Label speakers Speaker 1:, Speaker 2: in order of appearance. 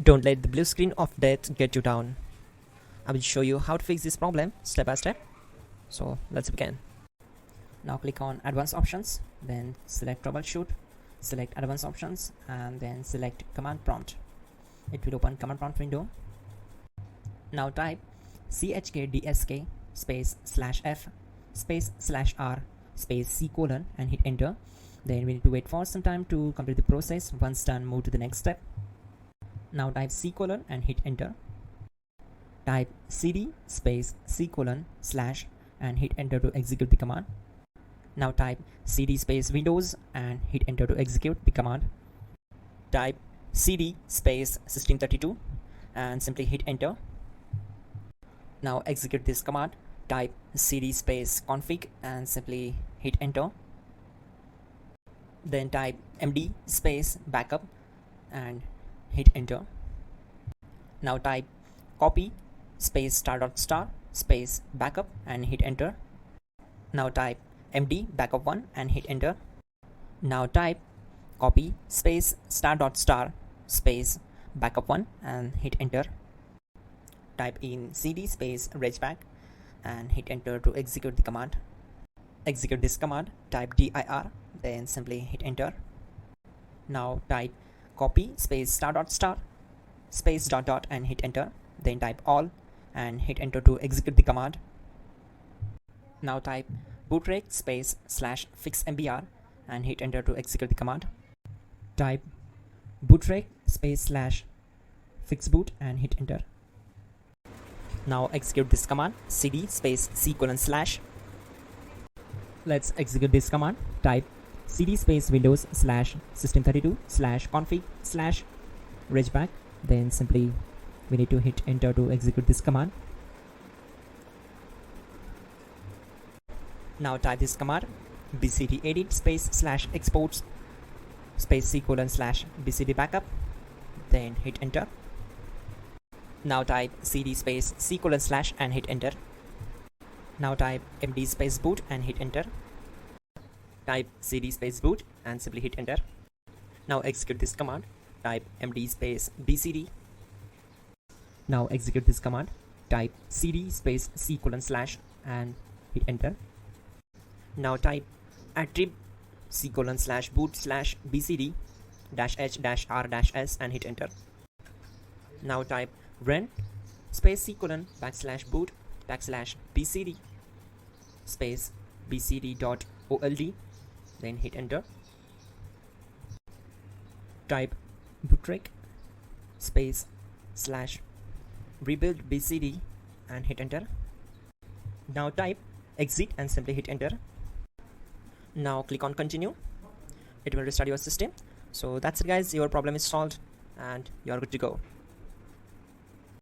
Speaker 1: Don't let the blue screen of death get you down. I will show you how to fix this problem step by step. So let's begin. Now click on Advanced Options, then select Troubleshoot, select Advanced Options, and then select Command Prompt. It will open Command Prompt window. Now type chkdsk space /f space /r space c colon and hit enter. Then we need to wait for some time to complete the process. Once done, move to the next step. Now type c colon and hit enter. Type cd space c colon / and hit enter to execute the command. Now type cd space Windows and hit enter to execute the command. Type cd space system32 and simply hit enter. Now execute this command. Type cd space config and simply hit enter. Then type md space backup and hit enter. Now type copy space ** space backup and hit enter. Now type md backup1 and hit enter. Now type copy space ** space backup1 and hit enter. Type in cd space regback and hit enter to execute the command. Execute this command. Type dir, then simply hit enter. Now type copy space ** space ... and hit enter. Then type all and hit enter to execute the command. Now type bootrec space /fixmbr and hit enter to execute the command. Type bootrec space /fixboot and hit enter. Now execute this command cd space c colon /. Let's execute this command. Type cd space Windows /system32 /config /regback. Then simply we need to hit enter to execute this command. Now type this command bcd edit space /exports space c colon /bcd backup. Then hit enter. Now type cd space c colon / and hit enter. Now type md space boot and hit enter. Type cd space boot and simply hit enter. Now execute this command. Type md space bcd. Now execute this command. Type cd space c colon / and hit enter. Now type attrib c colon /boot /bcd -h -r -s and hit enter. Now type run space c colon /boot /bcd space bcd.old. Then hit enter. Type bootrec space /rebuild bcd and hit enter. Now type exit and simply hit enter. Now click on continue. It will restart your system. So that's it guys, your problem is solved and you're good to go.